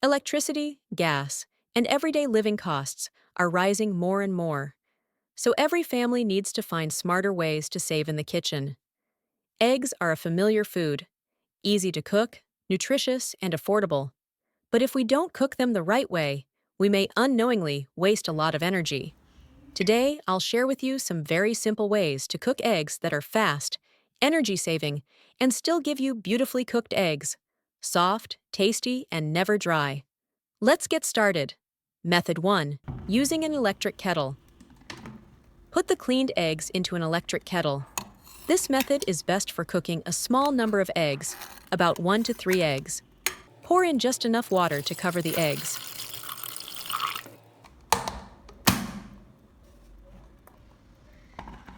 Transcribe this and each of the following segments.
Electricity, gas, and everyday living costs are rising more and more, so every family needs to find smarter ways to save in the kitchen. Eggs are a familiar food, easy to cook, nutritious, and affordable. But if we don't cook them the right way, we may unknowingly waste a lot of energy. Today, I'll share with you some very simple ways to cook eggs that are fast, energy-saving, and still give you beautifully cooked eggs. Soft, tasty, and never dry. Let's get started. Method 1. Using an electric kettle. Put the cleaned eggs into an electric kettle. This method is best for cooking a small number of eggs, about 1 to 3 eggs. Pour in just enough water to cover the eggs.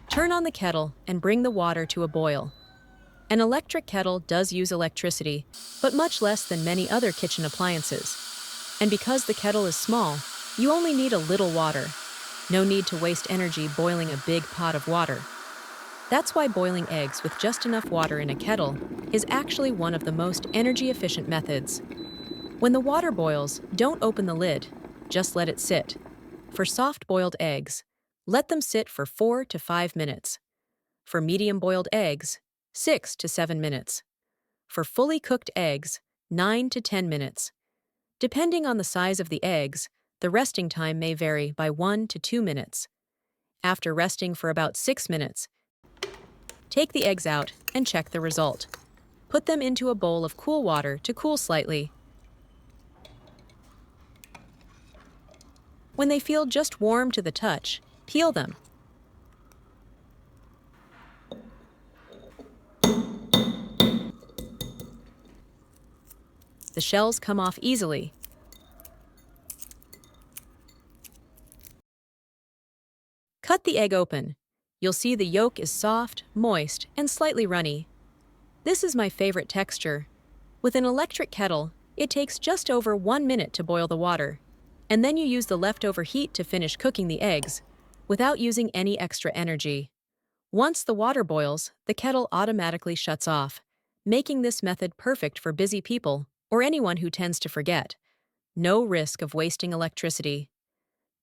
Turn on the kettle and bring the water to a boil. An electric kettle does use electricity, but much less than many other kitchen appliances. And because the kettle is small, you only need a little water. No need to waste energy boiling a big pot of water. That's why boiling eggs with just enough water in a kettle is actually one of the most energy-efficient methods. When the water boils, don't open the lid, just let it sit. For soft-boiled eggs, let them sit for 4 to 5 minutes. For medium-boiled eggs, 6 to 7 minutes. For fully cooked eggs, 9 to 10 minutes. Depending on the size of the eggs, the resting time may vary by 1 to 2 minutes. After resting for about 6 minutes, take the eggs out and check the result. Put them into a bowl of cool water to cool slightly. When they feel just warm to the touch, peel them. The shells come off easily. Cut the egg open. You'll see the yolk is soft, moist, and slightly runny. This is my favorite texture. With an electric kettle, it takes just over 1 minute to boil the water, and then you use the leftover heat to finish cooking the eggs, without using any extra energy. Once the water boils, the kettle automatically shuts off, making this method perfect for busy people or anyone who tends to forget. No risk of wasting electricity.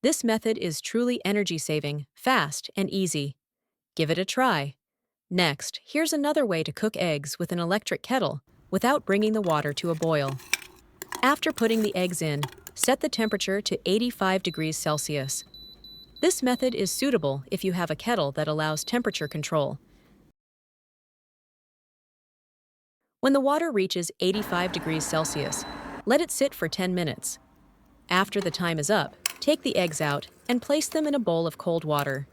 This method is truly energy-saving, fast, and easy. Give it a try. Next, here's another way to cook eggs with an electric kettle without bringing the water to a boil. After putting the eggs in, set the temperature to 85 degrees Celsius. This method is suitable if you have a kettle that allows temperature control. When the water reaches 85 degrees Celsius, let it sit for 10 minutes. After the time is up, take the eggs out and place them in a bowl of cold water.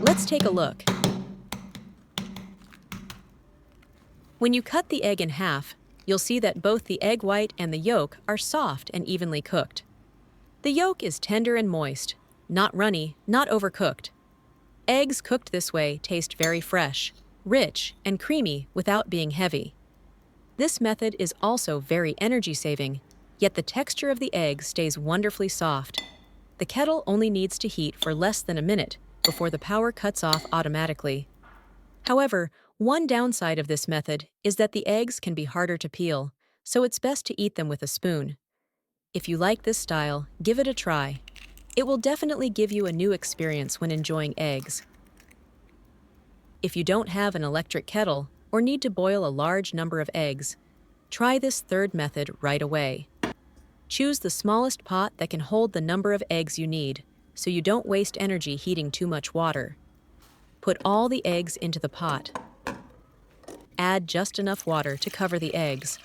Let's take a look. When you cut the egg in half, you'll see that both the egg white and the yolk are soft and evenly cooked. The yolk is tender and moist, not runny, not overcooked. Eggs cooked this way taste very fresh, rich, and creamy without being heavy. This method is also very energy-saving, yet the texture of the egg stays wonderfully soft. The kettle only needs to heat for less than a minute before the power cuts off automatically. However, one downside of this method is that the eggs can be harder to peel, so it's best to eat them with a spoon. If you like this style, give it a try. It will definitely give you a new experience when enjoying eggs. If you don't have an electric kettle or need to boil a large number of eggs, try this third method right away. Choose the smallest pot that can hold the number of eggs you need, so you don't waste energy heating too much water. Put all the eggs into the pot. Add just enough water to cover the eggs.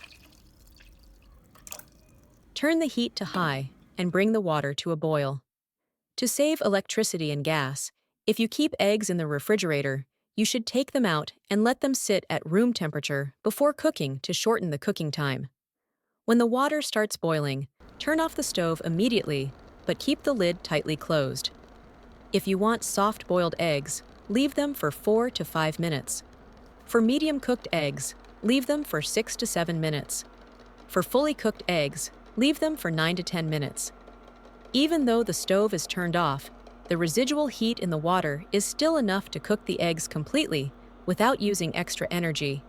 Turn the heat to high and bring the water to a boil. To save electricity and gas, if you keep eggs in the refrigerator, you should take them out and let them sit at room temperature before cooking to shorten the cooking time. When the water starts boiling, turn off the stove immediately, but keep the lid tightly closed. If you want soft-boiled eggs, leave them for 4 to 5 minutes. For medium-cooked eggs, leave them for 6 to 7 minutes. For fully cooked eggs, leave them for 9 to 10 minutes. Even though the stove is turned off, The residual heat in the water is still enough to cook the eggs completely without using extra energy.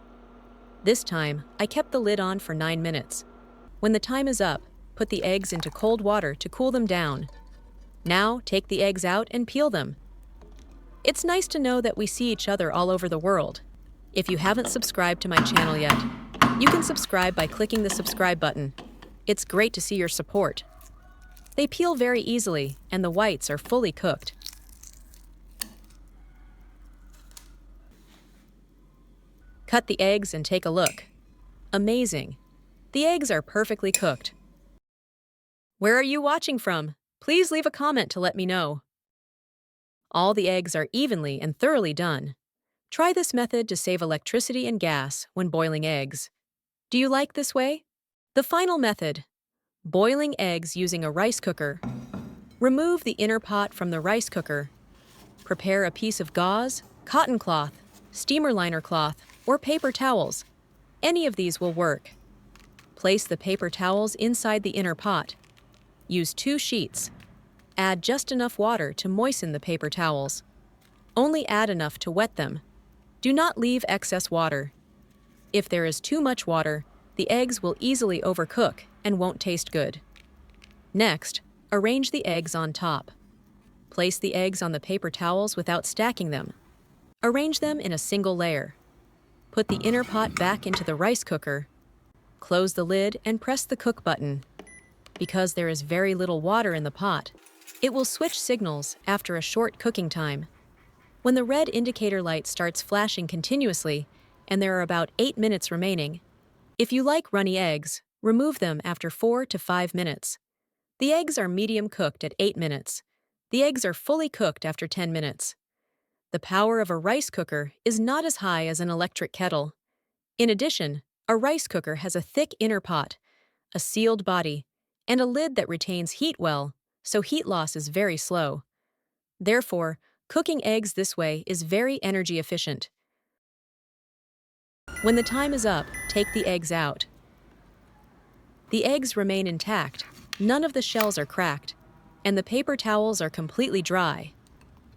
This time, I kept the lid on for 9 minutes. When the time is up, put the eggs into cold water to cool them down. Now, take the eggs out and peel them. It's nice to know that we see each other all over the world. If you haven't subscribed to my channel yet, you can subscribe by clicking the subscribe button. It's great to see your support. They peel very easily, and the whites are fully cooked. Cut the eggs and take a look. Amazing! The eggs are perfectly cooked. Where are you watching from? Please leave a comment to let me know. All the eggs are evenly and thoroughly done. Try this method to save electricity and gas when boiling eggs. Do you like this way? The final method: boiling eggs using a rice cooker. Remove the inner pot from the rice cooker. Prepare a piece of gauze, cotton cloth, steamer liner cloth, or paper towels. Any of these will work. Place the paper towels inside the inner pot. Use 2 sheets. Add just enough water to moisten the paper towels. Only add enough to wet them. Do not leave excess water. If there is too much water, the eggs will easily overcook and won't taste good. Next, arrange the eggs on top. Place the eggs on the paper towels without stacking them. Arrange them in a single layer. Put the inner pot back into the rice cooker. Close the lid and press the cook button. Because there is very little water in the pot, it will switch signals after a short cooking time. When the red indicator light starts flashing continuously and there are about 8 minutes remaining, if you like runny eggs, remove them after 4 to 5 minutes. The eggs are medium cooked at 8 minutes. The eggs are fully cooked after 10 minutes. The power of a rice cooker is not as high as an electric kettle. In addition, a rice cooker has a thick inner pot, a sealed body, and a lid that retains heat well, so heat loss is very slow. Therefore, cooking eggs this way is very energy efficient. When the time is up, take the eggs out. The eggs remain intact, none of the shells are cracked, and the paper towels are completely dry.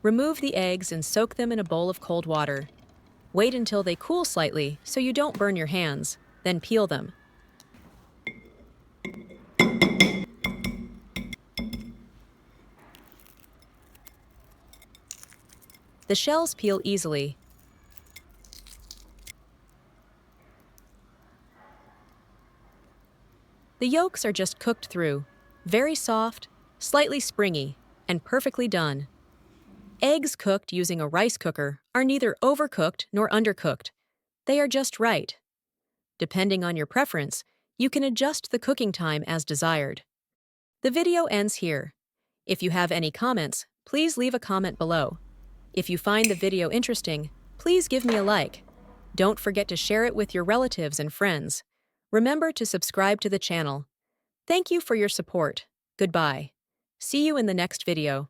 Remove the eggs and soak them in a bowl of cold water. Wait until they cool slightly so you don't burn your hands, then peel them. The shells peel easily. The yolks are just cooked through, very soft, slightly springy, and perfectly done. Eggs cooked using a rice cooker are neither overcooked nor undercooked. They are just right. Depending on your preference, you can adjust the cooking time as desired. The video ends here. If you have any comments, please leave a comment below. If you find the video interesting, please give me a like. Don't forget to share it with your relatives and friends. Remember to subscribe to the channel. Thank you for your support. Goodbye. See you in the next video.